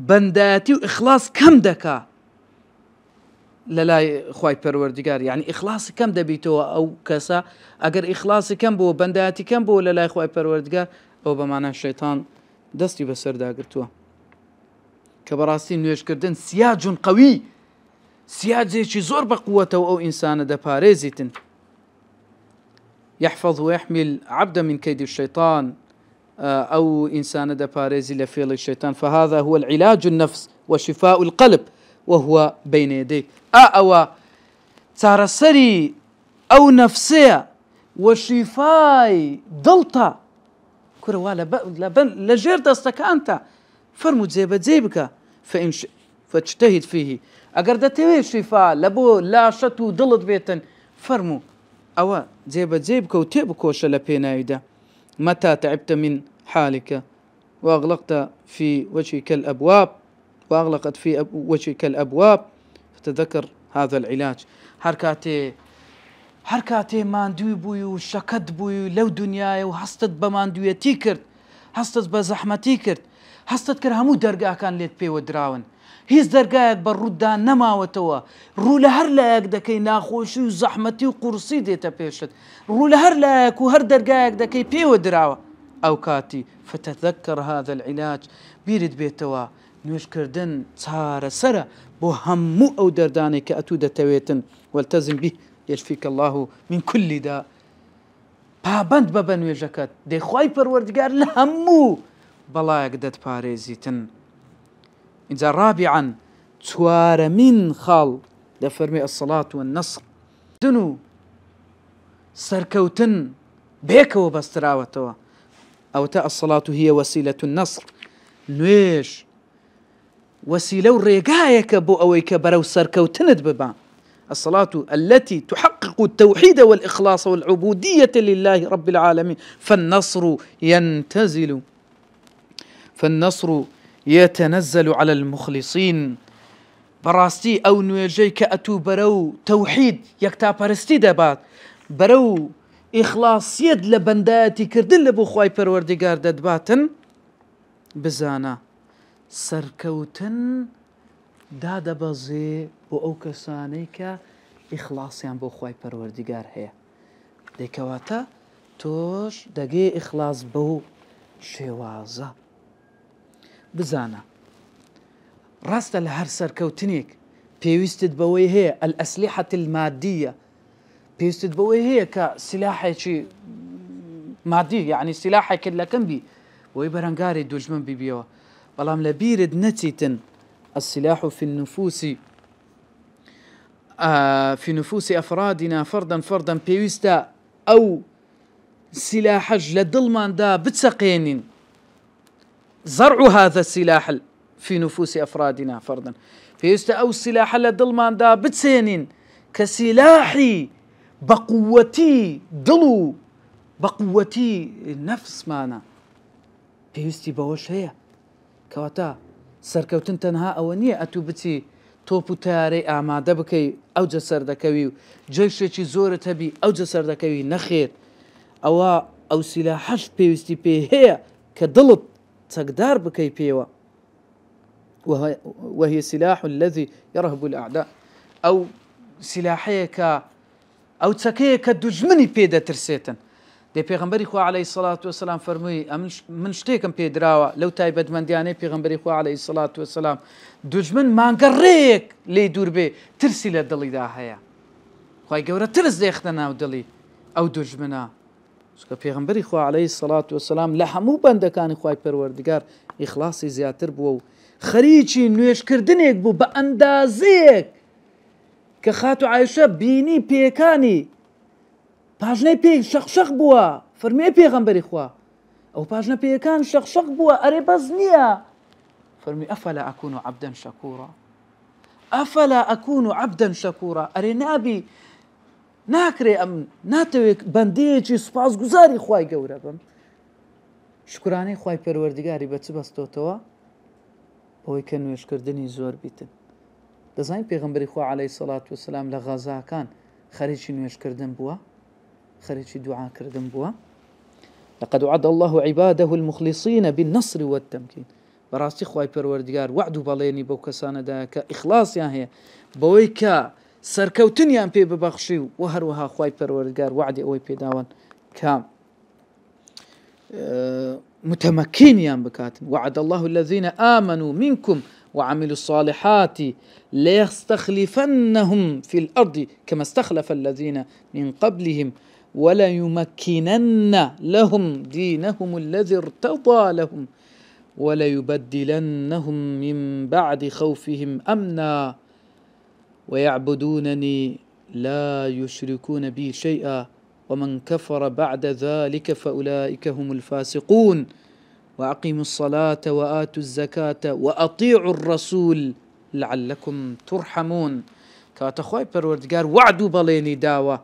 بەندایەتی و ئیخلاص کەم دەکا لە لای خوای پەروەردگار یعنی ئیخلاصی کەم دەبیتەوە ئەو کەسە ئەگەر ئیخلاصی کەم بووە بەندایەتی کەم بووە لە لای خوای پەروەردگار ئەو بەمانە شەیطان دەستی بەسەرداگرتووە کە بەڕاستی نوێژکردن سیاج قەوی سیاجێکی زۆر بەقووەتەوە ئەو ئینسانە دەپارێزیتن. يحفظ ويحمي العبد من كيد الشيطان أو إنسان دباريزي لفعل الشيطان فهذا هو العلاج النفس وشفاء القلب وهو بين يديك أو تارسري أو نفسية وشفاء ضلطة كروالا لجير دستك أنت فرمو جيبك فإن فاجتهد فيه أقردتي شفاء لبو لا شتو ضلط بيتا فرمو أو جيبك وتيبكوش لبينايدا متى تعبت من حالك وأغلقت في وجهك الأبواب وأغلقت في وجهك الأبواب فتذكر هذا العلاج. هركاتي ماندوي بوي وشكد بوي لو دنياي وحستت بماندوية تيكرت حستت بزحمتي كرت حستت كر همو درجة كان ليت بي ودراون هیچ دەرگایەک بە ڕوودا نەماوەتەوە ڕوو لە هەر لایەک دەکەی ناخۆشی و زەحمەتی و قورسی دێتە پێشت ڕوو لە هەر لایەک و هەر دەرگایەک دەکەی پێوە دراوە ئەو کاتی فتذكر هذا العلاج بیرت بێتەوە نوێژکردن چارەسەرە بۆ هەموو ئەو دەردانێک کە ئەتوو دەتەوێتن والتزم به يشفيك الله من كل داء پابند بە نوێژەکەت دەیخوای پەروەردگار لە هەموو بەڵایەک دەتپارێزیتن. إذا رابعا من خال دفرمي الصلاة والنصر دنو سركوتن بيك وبستراوتوا أو تا الصلاة هي وسيلة النصر نويش وسيلة وريقايك بو أويك برو سركوتند ببا الصلاة التي تحقق التوحيد والإخلاص والعبودية لله رب العالمين. فالنصر يتنزل على المخلصين. براستي أو نوێژەی کە ئەتوو بەرەو تەوحید یەکتاپەرستی دەبات، بەرەو ئیخلاسیەت لە بەندایەتی کردن لە بۆ خوای پەروەردگار دەدباتن، بزانە سەرکەوتن دادەبەزێ بۆ ئەو کەسانەی کە ئیخلاسیان بۆ خوای پەروەردگار هەیە. دەیکەواتە تۆش دەگێ ئیخلاس بەو شێوازە. بزانە ڕاستە لە هەر سەرکەوتنێک پێویستت بەوەی هەیە ئەلئەسلیحەت المادیە، پێویستت بەوەی هەیە کە سلاحێکی مادی، یعنی سلاحێکت لەکەم بی بۆی بەرەنگاری دوژمن بیبیەوە. بەڵام لە بیرت نەچیتن السلاح في نفوس أفرادنا فردا پێویستە ئەو سلاحەش لە دڵماندا بچەقێنین. زرع هذا السلاح في نفوس أفرادنا فردا، پێویستە ئەو سلاحە لە دڵماندا بچێنین کە سلاحی بەقووەتی دڵ و بەقووەتی نەفسمانە. پێویستی بەوەش هەیە. کەواتە سەرکەوتن تەنها ئەوە نییە ئەتوو بچی تۆپ و تارەی ئامادە بکەی ئەوجە سەردەکەوی و جێشتێکی زۆرت هەبی ئەوجە سەردەکەوی. نەخێر، ئەوە ئەو سلاحەش پێویستی پێ هەیە کە دڵت چەکدار بکەی پێوە. وهي سلاح الذي يرهب الأعداء. أو سلاحيك أو تسكيك دجمني بيدا ترسيتن. دي پیغمبری خو علیه الصلاة والسلام فرموی من شتێکم پێ دراوە لەو تایبەتمەندیانەی پیغمبری خو علیه الصلاة والسلام، دجمن مانگەڕێک لێ دوور بێ ترسی لە دڵیدا هەیە. خوای گەورە ترس دێخنە ناو دڵی ئەو دژمنە. چونکە پیغمبری خو علیه الصلاة والسلام لە هەموو بەندەکانی خوای پەروەردگار ئیخلاسی زیاتر بووە و خەریکی نوێژکردنێک بوو بە ئەندازەیەک کە خاتو عایشە بینی پێکانی پاژنەی پێی شەقشەق بووە. فەرمێ پێغەمبەری خوا ئەو پاژنە پێیەکان شەقشەق بووە، ئەرێ بەس نییە. فەرمی ئەفەلا ئەکون عەبدەن شەکوورا، ئەفەلا ئەکون عەبدەن شەکوورا. ئەرێ نابی ناکرێ ئەم ناتەوێت بەندەیەکی سوپاسگوزاری خوای گەورە بم. شکرانەی خوای پەروەردگاری بە چ بەستۆتەوە؟ ئەوەی کە نوێژکردنی زۆر بیتن. دەزانین پێغەمبەری خوا عەلەیهی سەڵات وسەلام لە غەزاکان خەریکی نوێژکردن بووە، خەریکی دوعاکردن بووە. لقد وعد الله عباده المخلصين بالنصر والتمكين. بەڕاستی خوای پەروەردگار وعد و بەڵێنی بەو کەسانەدا کە ئیخلاسیان هەیە بەوەی کە سەرکەوتنیان پێ ببەخشی و هەروەها خوای پەروەردگار وعدی ئەوەی پێداوان کە متمكنيان بكاتن. وعد الله الذين آمنوا منكم وعملوا الصالحات ليستخلفنهم في الأرض كما استخلف الذين من قبلهم وليمكنن لهم دينهم الذي ارتضى لهم وليبدلنهم من بعد خوفهم أمنا ويعبدونني لا يشركون بي شيئا ومن كفر بعد ذلك فأولئك هم الفاسقون وأقيموا الصلاة وآتوا الزكاة وأطيعوا الرسول لعلكم ترحمون. كاتا خواي پروردگار وعدو بليني داوا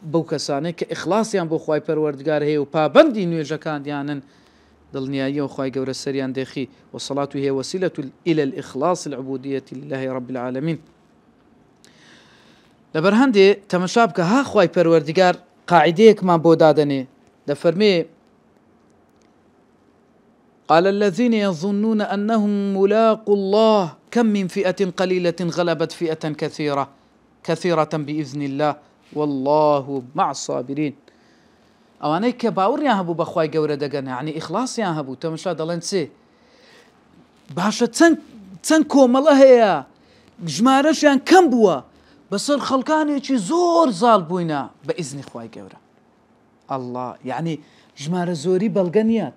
بو كساني كإخلاصيان بو خواي پروردگار هي و پابندي نويجكان ديانن دلنيايي و خواي قورة سريان ديخي والصلاة هي وسيلة إلى الإخلاص العبودية لله رب العالمين. لبرهندي تمشابك ها خواي پروردگار قاعديك ما بودادني دفرمي قال الذين يظنون أنهم ملاقوا الله كم من فئة قليلة غلبت فئة كثيرة بإذن الله والله مع الصابرين. أواني كباور يهبو بخواي قورة دقنا يعني إخلاص يهبو تمشا دلن سي باشا تنكو ملاهيا جمارش يعني كم بوا بس الخلقاني چي زور زال بوينا بإذن خواي قورة الله. يعني جمارة زوري بلغنيا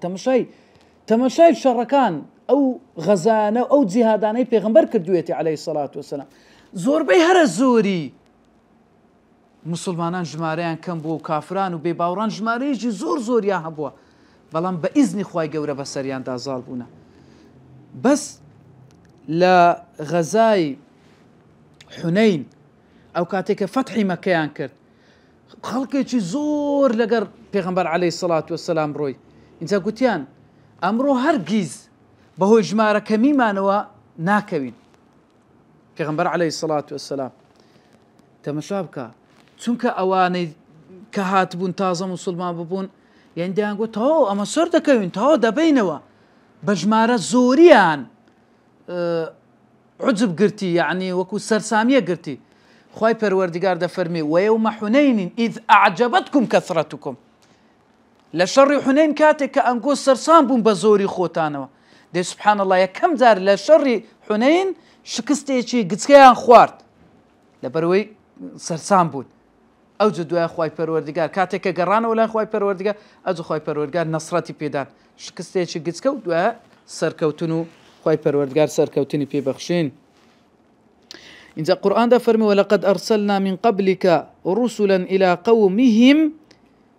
تمشاي شركان أو غزانة أو جهاداني پیغمبر کردويتي عليه الصلاة والسلام زور بي هر زوري مسلمانان جماريان كم بو كافران و بيباوران جماريجي زور يا هبوا بلان بإذن خواي قورة بسريان دا زال بونا. بس لا غزاي حنين ئەو کاتێککە فەتحی مەکەیان کرد خەڵکێکی زۆر لەگەر پێغەمبەر عەلەیهی سەڵات وەسەلام ڕۆی اینجا گوتیان ئەمڕۆ هەرگیز بەهۆی ژمارە کەمیمانەوە ناکەوین پێغەمبەر عەلەیهی سەڵات وەسەلام تەمەشا بکە چونکە ئەوانەی کە هاتبوون تازە موسڵمان ببوون یان دەیانگوت تەواو ئەمە سەر دەکەوین تەواو دەبینەوە بە ژمارە زۆریان عجب گرتی یعنی وەکو سەرسامیە گرتی خوای پەروەردگار دەفەرمێ وەیەومە حونەین ئیذ ئەعجەبەتکم کەثرەتکم لە شەڕی حونەین کاتێک کە ئەنگۆ سەرسام بوون بە زۆری خۆتانەوە دەی سوبحان الله یەکەم جار لە شەڕی حونەین شکستێکی گچکەیان خوارد لەبەرەوەی سەرسام بوون ئەو دوایە خوای پەروەردگار کاتێک کە گەڕانەوە لای خوای پەروەردگار ئەو خوای پەروەردگار نەسرەتی پێدان شکستێکی گچکە و دوایە سەرکەوتن و خوای پەروەردگار سەرکەوتنی پێبەخشین اینجا قورئان دەفەرمێ ولقد أرسلنا من قبلك رسلا إلى قومهم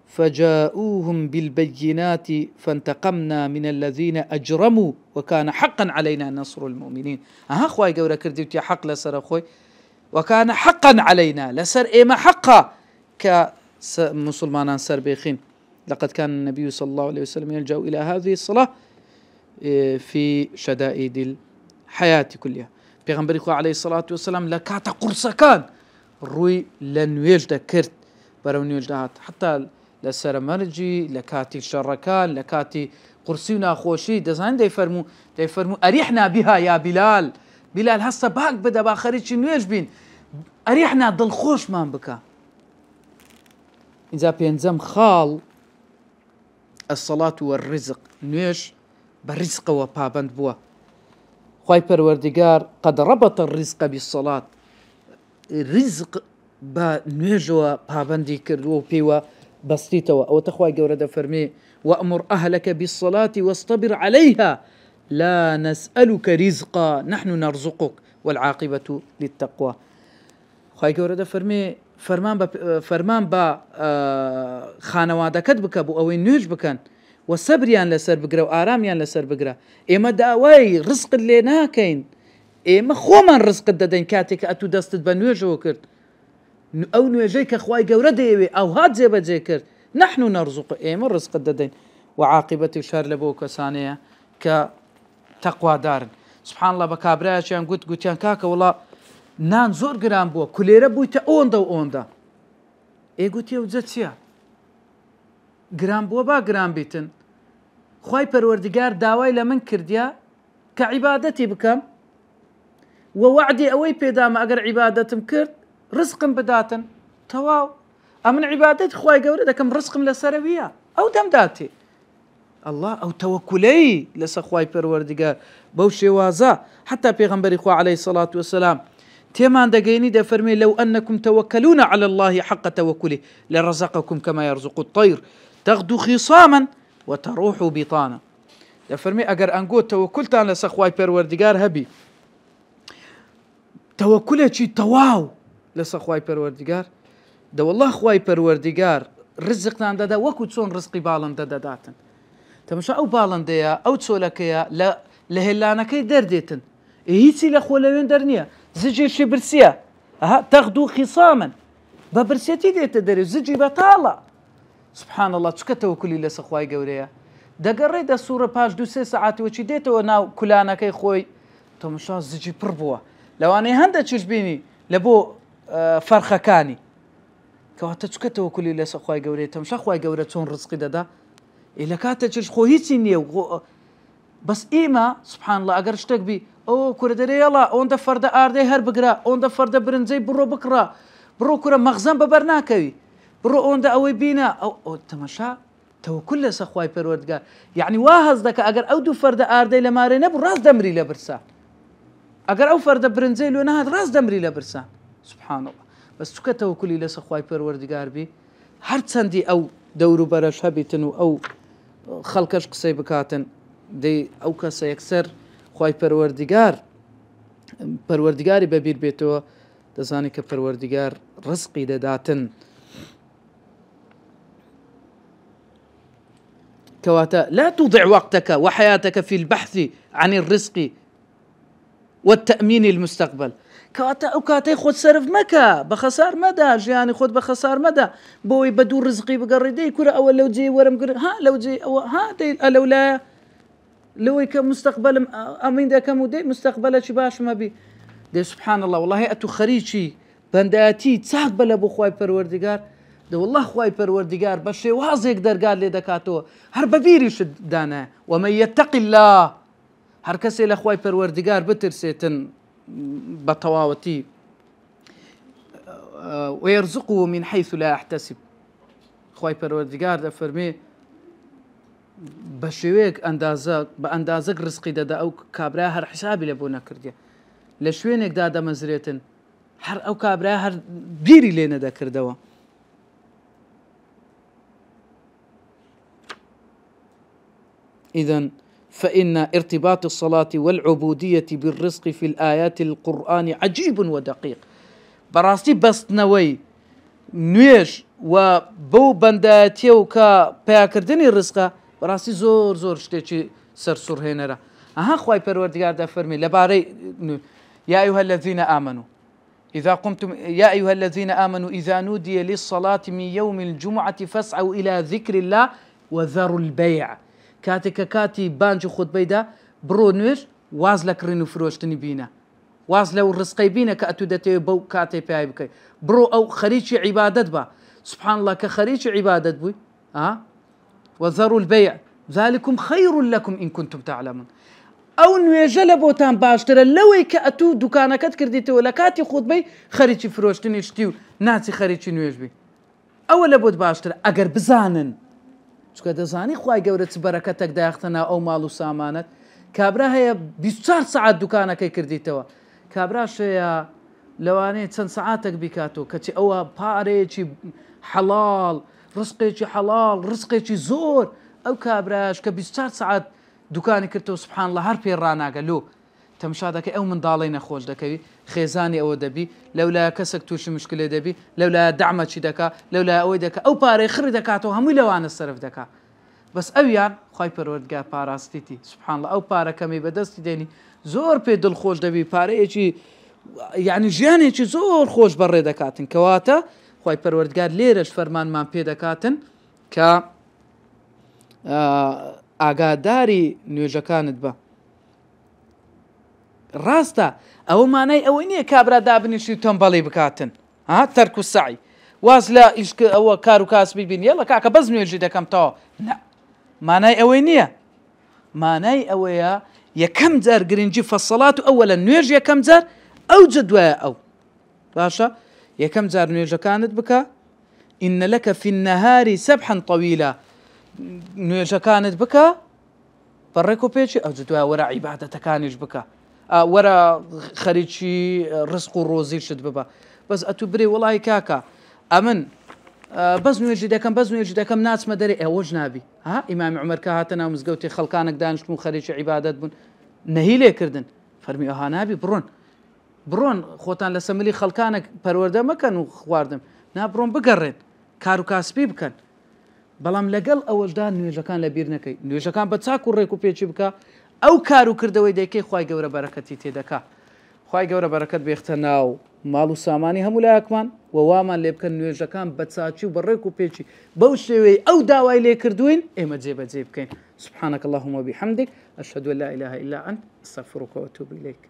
فجاءوهم بالبينات فانتقمنا من الذين أجرموا وكان حقا علينا نصر المؤمنين ها خواي گەورە کردی وتی حق لەسەر خۆی وكان حقا علينا لسر إما حقا كمسلمان سر بيخين لقد كان النبي صلى الله عليه وسلم يلجأ إلى هذه الصلاة في شدائد الحياة كلها پیغمبر خو عليه الصلاة والسلام لكاتا قرصة كان روي لنويج دا كرت برو نويج دا حتى لسر مرجي لكاتي شركان لكاتي قرصينا خوشي دزان دي فرمو أريحنا بها يا بلال بلال هسه باك بدا باخريتش نويج بين أريحنا ضل خوش مان بكا إذا بينزم خال الصلاة والرزق نويج بالرزق وبابند بوا خواي پروردگار قد ربط الرزق بالصلاة الرزق بنويج وبابندي كردو بيوا بسيطة أو تخواي جورد فرمي وأمر أهلك بالصلاة واصطبر عليها لا نسألك رزقا نحن نرزقك والعاقبة للتقوى خواهي گەورە دەفەرمێ فەرمان بە خانەوادەکەت بکە بۆ ئەوەی نوێژ بکەن و سەبریان لەسەر بگرە و ئارامیان لەسەر بگرە ئێمە داوای ڕزقت لێ ناکەین ئێمە خۆمان ڕزقت دەدەین کاتێک کە ئەتوو دەستت بە نوێژەوە کرد ئەو نوێژەی کە خوای گەورە دەیەوێ ئەو هات جێبەجێ کرد نحن نرزق ئێمە ڕزقت دەدەین و عاقبەتی شەر لە بۆ کەسانەیە کە تەقوادارن سبحان الله بە کابرایەکیان گوتیان کاکە وڵا نان زۆر گران بووە کولێرە بوویتە ئۆندە و ئۆندە ئێگوتی ئەو جە چییە گران بووە با گران بیتن خوای پەروەردگار داوای لە من کردیا کە عیبادەتی بکەم و وعدی ئەوەی پێدامە ئەگەر عیبادەتم کرد ڕزقم بداتن تەواو ئەمن عیبادەتی خوای گەورە دەکەم ڕزقم لەسەرەویە ئەو دەمداتێ الله ئەو تەوەکولەی لەسەر خوای پەروەردگار بەو شێوازە حتا پێغەمبەری خوا عەلەیهی سەڵات وەسەلام تێمان دەگەینی دەفەرمێ لەو ئەنەکم تەوەکەلوونە عەلە الله حەقە تەوەکولی لەڕەزەقەکم کەما یەرزوق الطەیر تەغدو خیصاما وتەڕوح بیطانا دەفەرمێ ئەگەر ئەنگۆ تەوەکولتان لەسەر خوای پەروەردگار هەبی تەوەکولێکی تەواو لەسەر خوای پەروەردگار دەوەڵڵا خوای پەروەردگار ڕزقتان دەدا وەکو چۆن ڕزقی باڵندە دەداتن تەماشا ئەو باڵندەیە ئەو چۆلەکەیە لە هێلانەکەی دەردێتن هیچی لە خۆ لەوێن دەرنیە زجێکی برسیە تەغدو خیصاما بە برسێتی دێتە دەرێ زجی بەتاڵە سبحان الله چکە تەوەکولی لەسەر خوای گەورەیە دەگەڕێ دەسوورە پاش 2-3 سەعاتیوەچی دێتەوە ناو کولانەکەی خۆی تەماشا زجی پڕ بووە لەوانەیە هەندە چش بینی لە بۆ فەرخەکانی کەواتە چکە تەوەکولی لەسەر خوای گەورەیە تەماشا خوای گەورە چۆن ڕزقی دەدا لە کاتە چش خۆ هیچی نییە بەس ئێمە سبحان الله ئەگەر شتێک بی ئەو کورە دەرێڵە ئەوەندە فەردە ئاردەی هەر بگرا ئەوەندە فەردە برنجەی بڕۆ بکڕا بڕۆ کورە مەغزەم بەبەر ناکەوی بڕۆ ئەوەندە ئەوەی بینە ئەو تەماشا تەوەکول لەسەر خوای پەروەردگار یعنی وا هەز دەکە ئەگەر ئەو دوو فەردە ئاردەی لە مارێ نەبوو ڕاست دەمری لە برسان ئەگەر ئەو فەردە برنجەی لێ نەهات ڕاست دەمری لە برسان سبحان الله بەس چکە تەوەکولی لەسەر خوای پەروەردگار بی هەر چەندی ئەو دەور و بەرەش هەبیتن و ئەو خەڵکەش قسەی بکاتن دەی ئەو کەسە یەکسەر خوای پەروەردگاری بەبیر بێتەوە دەزانی کە پەروەردگار ڕزقی دەداتن كواتا لا تضع وقتك وحياتك في البحث عن الرزق والتأمين المستقبل كواتا أو كاتي خود سرف مكا بخسار مدى جياني خود بخسار مدى بوي بدور رزقي بقردي كرة أول لو جي ورم ها لو جي أو ها دي لو لا لو كمستقبل أمين دا كمودي مستقبل باش ما بي دي سبحان الله والله أتو خريجي بنداتي تساقبل أبو خواي پروردگار ده والله خواي پروردگار بشي واضح يقدر قال لي دكاتو هر ببيري شد دانا ومن يتق الله هر كسي لخواي پروردگار بترسيتن بطواوتي ويرزقه من حيث لا يحتسب خواي پروردگار ده فرمي بشويك بأندازك رزقي ده أو كابرا هر حسابي لبونا كرديا لشوينك دادا مزريتن هر أو كابرا هر بيري لينا دا كردوا إذن فإن ارتباط الصلاة والعبودية بالرزق في الآيات القرآن عجيب ودقيق براستي بس نوي نويش وبو بنداتي وكا بياكردني الرزق براستي زور زور شتيشي سرسور هينرا أها خواي پروردگار دا فرمي لباري يا أيها الذين آمنوا يا أيها الذين آمنوا إذا نودي للصلاة من يوم الجمعة فاسعوا إلى ذكر الله وذروا البيع كاتي بانجو خود بيدا برو نوش واز لك رينو فروشتني بينا واز لو الرزقي بينا كأتو دتي بو كاتي باي بكي برو أو خريجي عبادت با سبحان الله كخريجي عبادت بوي وذروا البيع ذلكم خير لكم إن كنتم تعلمون أو نوێژە بۆتان باشترە لەوەی کە ئەتوو دوکانەکەت کردیتەوە لە کاتی خودبەی خەریکی فرۆشتنی شتی و ناچی خەریکی نوێژ بی ئەوە لە بۆت باشترە ئەگەر بزانن چکە دەزانی خوای گەورە چ بەرەکەتێک دایەختەنا ئەو ماڵ و سامانت کابرا هەیە 24 سعات دوکانەکەی کردیتەوە کابراش هەیە لەوانەیە چەند سعاتێک بیکاتەوە کەچی ئەوە پارەیەکی حەڵاڵ ڕزقێکی حەڵاڵ ڕزقێکی زۆر ئەو کابراش کە 24 سعات دوکانی کردەوە سبحان الله هەر پێ ڕناگە لۆ تەماشا دەکەی ئەو منداڵی نەخۆش دەکەوی خێزانی ئەوە دەبی لەولایە کەسێک تووشی مشکلێ دەبی لەولایە دەعمەچی دەکا لەولایە ئەوەی دەکە ئەو پارەی خڕی دەکاتەوە هەمووی لەوانە سەرف دەکا بەس ئەویان خوای پەروەردگار پاراستیتی سبحان الله ئەو پارەکەمی بەدەستی دێنی زۆر پێ دڵخۆش دەبی پارەیەکی یعنی ژیانێکی زۆر خۆش بەڕێ دەکاتن کەواتە خوای پەروەردگار لێرەش فەرمانمان پێ دەکاتن کە ئاگاداری نوێژەکانت بە ڕاستە ئەوە مانای ئەوەی نییە کابرا دابنیشی تۆمبەڵی بکاتن تەرک و سعی واز لە ئەوە کار و کاسبی بین یەڵە کاکە بەس نوێژی دەکەم تەواو مانای ئەوەی نییە مانای ئەوەیە یەکەم جار گرنگی فەسەڵات و ئەوە لە نوێژ یەکەم جار ئەو جدوایە ئەو باشە یەکەم جار نوێژەکانت بکە ئینە لەکە فی النەهاری سەبحەن طەویلە نوێژەکانت بکە بەڕێک و پێچی ئەو جدوایە وەرە عیبادەتەکانیش بکە وەرە خەریکی ڕزق و ڕۆزیشت ببە بەس ئەتو برێ وڵی کاکە ئەمن بەس نوێژی دەکەم ناچمە دەرێ ئەوەش نابی ئیمامی عومەر کە هاتە ناو مزگەوتی خەڵکانێک دانیشتن و خەریکی عیبادەت بوون نەهی لێکردن فەرمی ئەها نابی بڕۆن خۆتان لە سەمەلی خەڵکانێک پەروەردە مەکەن و خواردم بڕۆن بگەڕێن کار و کاسبی بکەن بەڵام لەگەڵ ئەوەشدا نوێژەکان لە بیر نەکەی نوێژەکان بە چاک و ڕێک و پێچی بکە ئەو کار و کردەوەی دەکەی خوای گەورە بەرەکەتی تێدەکا خوای گەورە بەرەکەت بێختە ناو ماڵ و سامانی هەموو لایەکمان و وامان لێ بکەن نوێژەکان بە چاچی و بە ڕێک و پێچی بەو شێوەی ئەو داوای لێ کردوین ئێمە جێبەجێ بکەین سبحانك اللهم وبحمدك أشهد أن لا إله إلا أنت أستغفرك وأتوب إليك